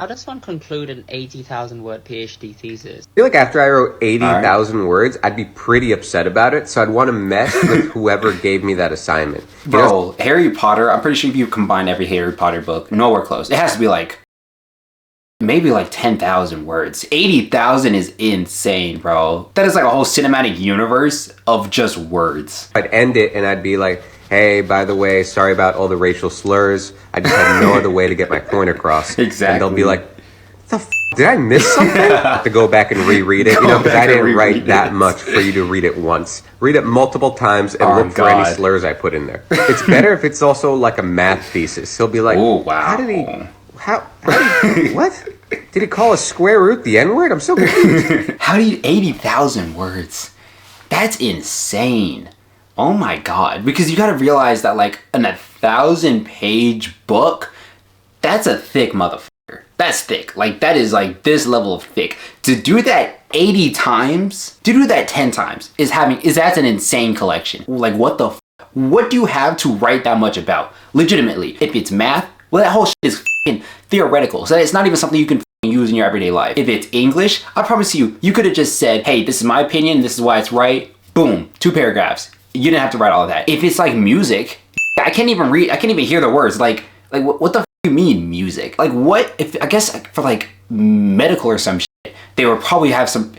How does one conclude an 80,000 word PhD thesis? I feel like after I wrote 80,000 words, I'd be pretty upset about it, so I'd want to mess with whoever gave me that assignment. Bro, Harry Potter, I'm pretty sure if you combine every Harry Potter book, nowhere close. It has to be like, maybe like 10,000 words. 80,000 is insane, bro. That is like a whole cinematic universe of just words. I'd end it and I'd be like, hey, by the way, sorry about all the racial slurs. I just had no other way to get my point across. Exactly. And they'll be like, did I miss something? To go back and reread it, because I didn't write that much for you to read it once. Read it multiple times and look for any slurs I put in there. It's better if it's also like a math thesis. He'll be like, oh, wow. How did he, what? Did he call a square root the N-word? I'm so confused. How do you, 80,000 words? That's insane. Oh my God. Because you gotta realize that like an 1,000-page book, that's a thick motherfucker. That's thick. Like that is like this level of thick. To do that 80 times, to do that 10 times that's an insane collection. Like what the what do you have to write that much about? Legitimately. If it's math, well that whole shit is theoretical. So it's not even something you can use in your everyday life. If it's English, I promise you could have just said, hey, this is my opinion, this is why it's right. Boom, 2 paragraphs. You didn't have to write all of that. If it's like music, I can't even hear the words. Like what the you mean music? Like what if, I guess for like medical or some shit, they would probably have some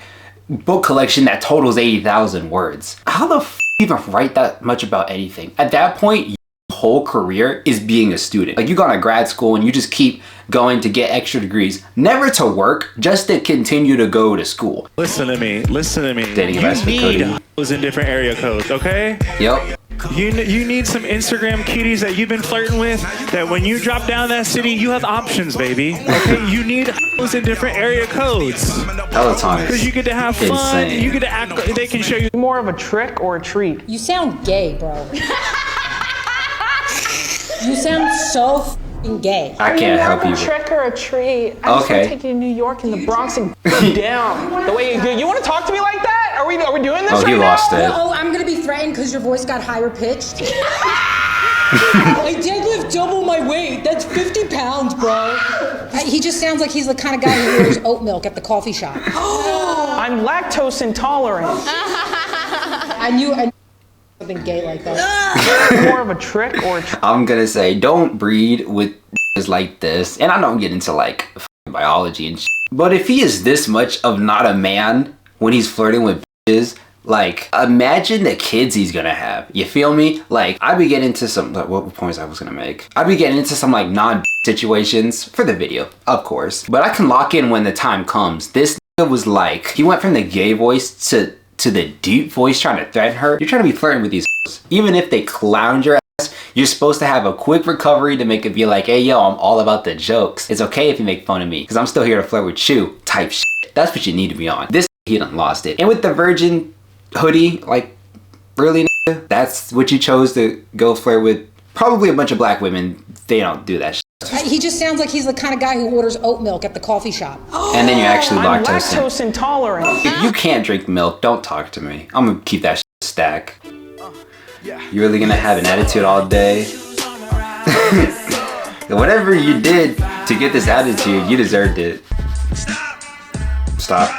book collection that totals 80,000 words. How the even write that much about anything? At that point, your whole career is being a student. Like you go to grad school and you just keep going to get extra degrees, never to work, just to continue to go to school. Listen to me. Dating advice for Cody. You need those in different area codes, okay? Yep. You need some Instagram cuties that you've been flirting with, that when you drop down that city, you have options, baby. Okay? You need those in different area codes. Peloton. Because you get to have fun. Insane. You get to act, they can show you more of a trick or a treat. You sound gay, bro. You sound so f***ing gay. I can't help you. A trick or a treat. I just want to take you to New York and the Bronx and down the way you do. You want to talk to me like that? Are we doing this right now? Oh, he lost it. Oh, I'm gonna be threatened because your voice got higher pitched. I deadlift double my weight. That's 50 pounds, bro. He just sounds like he's the kind of guy who orders oat milk at the coffee shop. I'm lactose intolerant. I knew something gay like that. More of a trick or a treat. I'm gonna say don't breed with like this, and I don't get into like biology and shit. But if he is this much of not a man when he's flirting with bitches, like imagine the kids he's gonna have. You feel me? Like I'd be getting into some what points I was gonna make. I'd be getting into some like non situations for the video, of course. But I can lock in when the time comes. This nigga was like, he went from the gay voice to the deep voice trying to threaten her. You're trying to be flirting with these even if they clown your ass, you're supposed to have a quick recovery to make it be like, hey yo, I'm all about the jokes. It's okay if you make fun of me because I'm still here to flirt with you type shit. That's what you need to be on. This he done lost it. And with the virgin hoodie, like really nigga, that's what you chose to go flirt with probably a bunch of black women. They don't do that shit. He just sounds like he's the kind of guy who orders oat milk at the coffee shop. And then you're actually I'm lactose lactose intolerant. If you can't drink milk, don't talk to me. I'm gonna keep that shit stack. You're really gonna have an attitude all day? Whatever you did to get this attitude, you deserved it. Stop.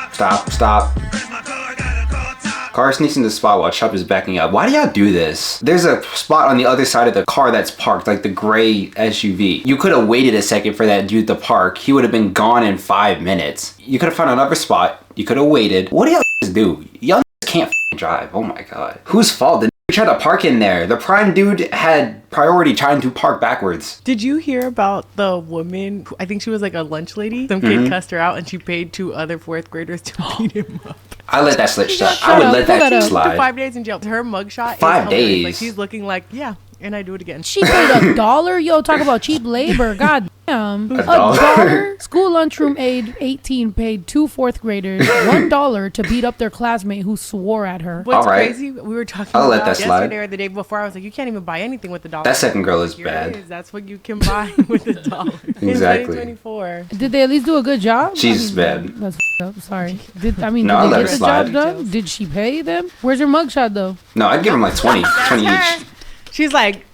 Car sneaks into the spot while Chubb is backing up. Why do y'all do this? There's a spot on the other side of the car that's parked, like the gray SUV. You could have waited a second for that dude to park. He would have been gone in 5 minutes. You could have found another spot. You could have waited. What do y'all do? Y'all can't drive. Oh my God. Whose fault? The dude tried to park in there. The prime dude had priority trying to park backwards. Did you hear about the woman? I think she was like a lunch lady. Some kid cussed her out and she paid 2 other 4th graders to beat him up. I let that slip slide. I would let that slide. 5 days in jail. Her mugshot. 5 days. Like she's looking like, yeah, and I do it again. She paid $1? Yo, talk about cheap labor. God damn. $1? School lunchroom aide 18 paid 2 4th graders $1 to beat up their classmate who swore at her. What's crazy? We were talking I'll about let that slide. yesterday or the day before. I was like, you can't even buy anything with $1. That second girl is Here bad. it is. That's what you can buy with $1. Exactly. In 2024. Did they at least do a good job? She's bad. That's up. Sorry. Did No, they I'll let get her the slide. job done? Did she pay them? Where's her mugshot though? No, I'd give him like 20 each. She's like,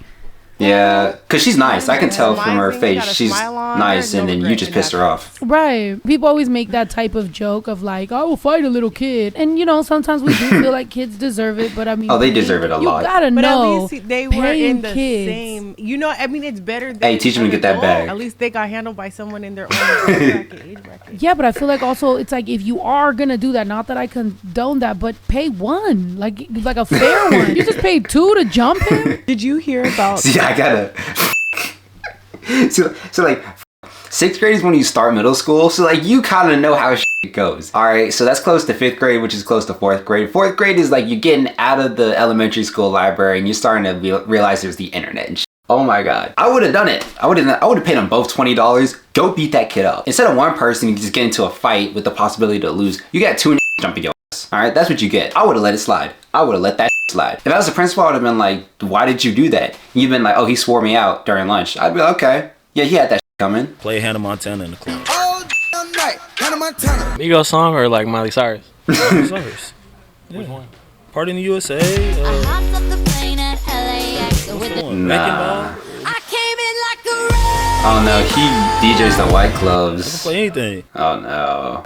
Yeah, because she's nice. I can tell from her Smiley, face. got a She's smile on. nice, and then you just pissed her off. Right. People always make that type of joke of like, I will fight a little kid. And, sometimes we do feel like kids deserve it, but I mean... Oh, they deserve it a lot. You gotta but know. at least they were in the same... it's better than... Hey, teach them to get that bag. At least they got handled by someone in their own age bracket. Yeah, but I feel like also it's like if you are gonna do that, not that I condone that, but pay one, like a fair one. You just paid 2 to jump him. Did you hear about? See, I gotta. so like, 6th grade is when you start middle school. So like, you kind of know how shit goes. All right, so that's close to 5th grade, which is close to 4th grade. 4th grade is like you're getting out of the elementary school library and you're starting to realize there's the internet and shit. Oh my god. I would have done it. I would have paid them both $20. Go beat that kid up. Instead of one person, you just get into a fight with the possibility to lose. You got 2 jumping your ass. Alright, that's what you get. I would have let it slide. I would have let that slide. If I was the principal, I would have been like, why did you do that? And you've been like, oh, he swore me out during lunch. I'd be like, okay. Yeah, he had that coming. Play Hannah Montana in the club. Oh, damn night. Hannah Montana. Migos song or like Miley Cyrus? Miley Cyrus. Yeah. Which one? Party in the USA. Nah. Oh no, he DJs the White Gloves. I can play anything. Oh no.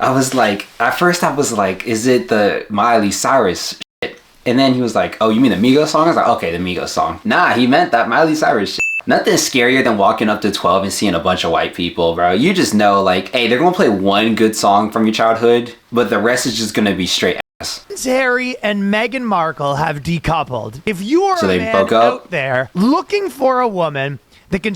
At first I was like, is it the Miley Cyrus shit? And then he was like, oh, you mean the Migos song? I was like, okay, the Migos song. Nah, he meant that Miley Cyrus shit. Nothing scarier than walking up to 12 and seeing a bunch of white people, bro. You just know, like, hey, they're gonna play one good song from your childhood, but the rest is just gonna be straight ass. Prince Harry and Meghan Markle have decoupled. If you are a man out there looking for a woman that can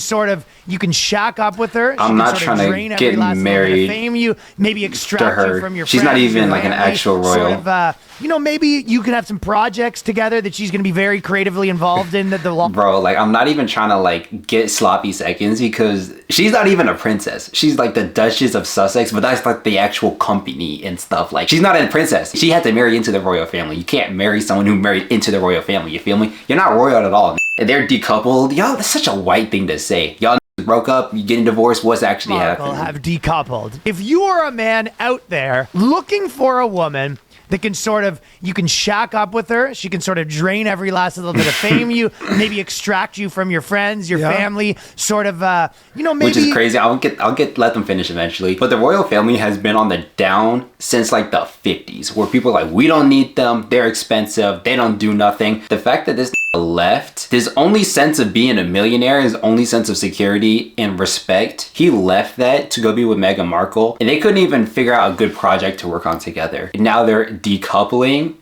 you can shack up with her. I'm not trying to get married fame you, maybe extract you from your She's friends, not even like family, an actual royal. Maybe you can have some projects together that she's going to be very creatively involved in. Bro, like, I'm not even trying to, like, get sloppy seconds because she's not even a princess. She's, like, the Duchess of Sussex, but that's, like, the actual company and stuff. Like, she's not a princess. She had to marry into the royal family. You can't marry someone who married into the royal family, you feel me? You're not royal at all. They're decoupled. Y'all, that's such a white thing to say. Y'all broke up, you getting divorced, what's actually happening? Have decoupled. If you are a man out there looking for a woman that can you can shack up with her. She can drain every last little bit of fame you, maybe extract you from your friends, your family, maybe. Which is crazy. I'll let them finish eventually. But the royal family has been on the down since like the 50s, where people are like, we don't need them, they're expensive, they don't do nothing. The fact that this left, his only sense of being a millionaire, his only sense of security and respect, he left that to go be with Meghan Markle, and they couldn't even figure out a good project to work on together. Now they're decoupling.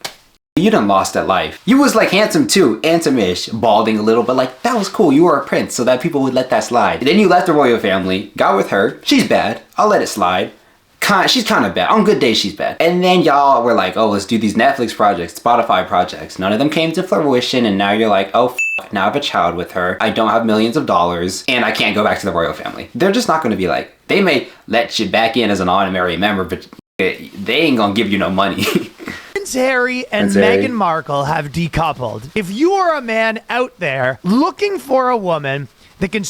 You done lost that life. You was like handsome too, handsome-ish, balding a little, but like that was cool. You were a prince, so that people would let that slide. And then you left the royal family, got with her. She's bad. I'll let it slide. She's kind of bad. On good days, she's bad. And then y'all were like, oh, let's do these Netflix projects, Spotify projects. None of them came to fruition, and now you're like, oh, now I have a child with her. I don't have millions of dollars, and I can't go back to the royal family. They're just not going to be like, they may let you back in as an honorary member, but they ain't going to give you no money. Prince Harry and Meghan Markle have decoupled. If you are a man out there looking for a woman that can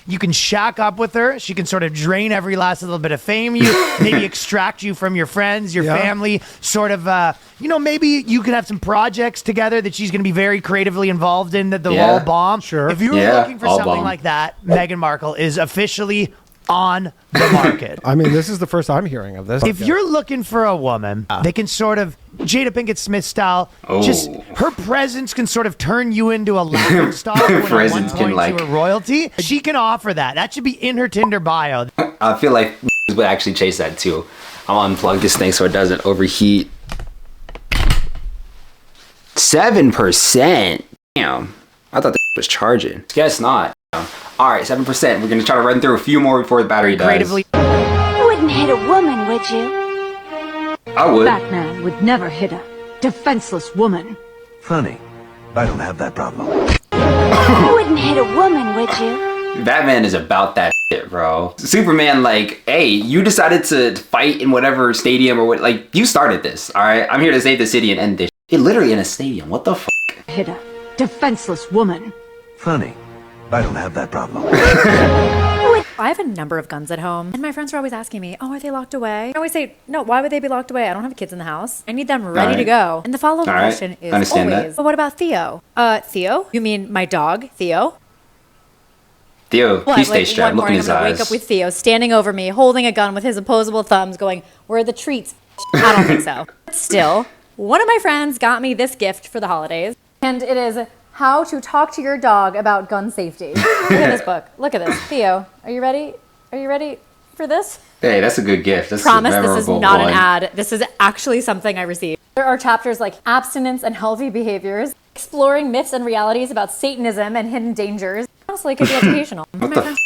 you can shack up with her. She can drain every last little bit of fame you, maybe extract you from your friends, your family, maybe you can have some projects together that she's going to be very creatively involved in, the whole bomb. Sure. If you're looking for something like that, Meghan Markle is officially on the market. I mean, this is the first I'm hearing of this. If you're looking for a woman that can Jada Pinkett Smith style, just her presence can turn you into a laughing stock when at one point you were royalty. She can offer that. That should be in her Tinder bio. I feel like would actually chase that too. I'll unplug this thing so it doesn't overheat. 7%. Damn. I thought this was charging. Guess not. Alright, 7%. We're gonna try to run through a few more before the battery dies. You wouldn't hit a woman, would you? I would. Batman would never hit a defenseless woman. Funny. I don't have that problem. You wouldn't hit a woman, would you? Batman is about that shit, bro. Superman, like, hey, you decided to fight in whatever stadium or what, like, you started this, alright? I'm here to save the city and end this shit. Literally in a stadium. What the f***? Hit a defenseless woman. Funny. I don't have that problem. I have a number of guns at home, and my friends are always asking me, oh, are they locked away? I always say, no, why would they be locked away? I don't have kids in the house. I need them ready to go. And the follow-up question is always, but what about Theo? Theo? You mean my dog, Theo? Theo, What, he stays strapped. one Look in morning his I'm gonna eyes. wake up with Theo standing over me, holding a gun with his opposable thumbs, going, "Where are the treats?" I don't think so. Still, one of my friends got me this gift for the holidays, and it is How to Talk to Your Dog About Gun Safety. Look at this book. Look at this. Theo, are you ready? Are you ready for this? Hey, that's a good gift. That's Promise a this is memorable not one. an ad. This is actually something I received. There are chapters like abstinence and healthy behaviors, exploring myths and realities about Satanism and hidden dangers. Honestly, it could be educational. What the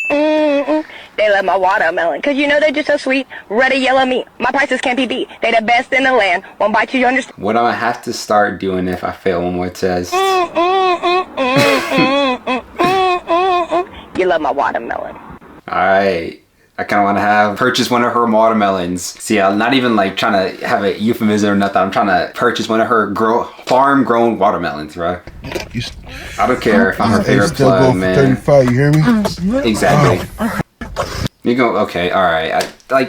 They love my watermelon, cause you know they're just so sweet. Red or yellow meat, my prices can't be beat. They the best in the land. One bite you understand. What I'm gonna have to start doing if I fail one more test? You love my watermelon. Alright. I kind of want to purchase one of her watermelons. See, I'm not even like trying to have a euphemism or nothing. I'm trying to purchase one of her farm-grown watermelons, right? I don't care if I'm her favorite plug, man. 35, you hear me? Exactly. You go, okay, alright. I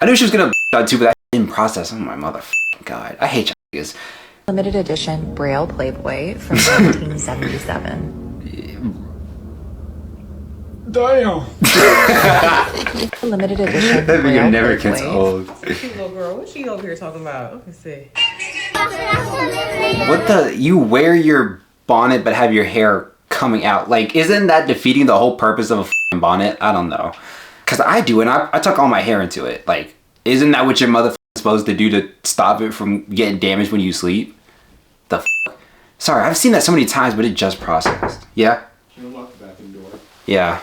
knew she was gonna on too, but that didn't process. Oh my motherfucking god. I hate you niggas. Limited edition Braille Playboy from 1977. Damn. Limited edition. That video never gets old. Little girl, what's she over here talking about? Let's see. What the? You wear your bonnet but have your hair coming out. Like, isn't that defeating the whole purpose of a f***ing bonnet? I don't know. Because I do, and I tuck all my hair into it. Like, isn't that what your mother supposed to do to stop it from getting damaged when you sleep? The f***? Sorry, I've seen that so many times, but it just processed. Yeah? Should unlock the bathroom door. Yeah.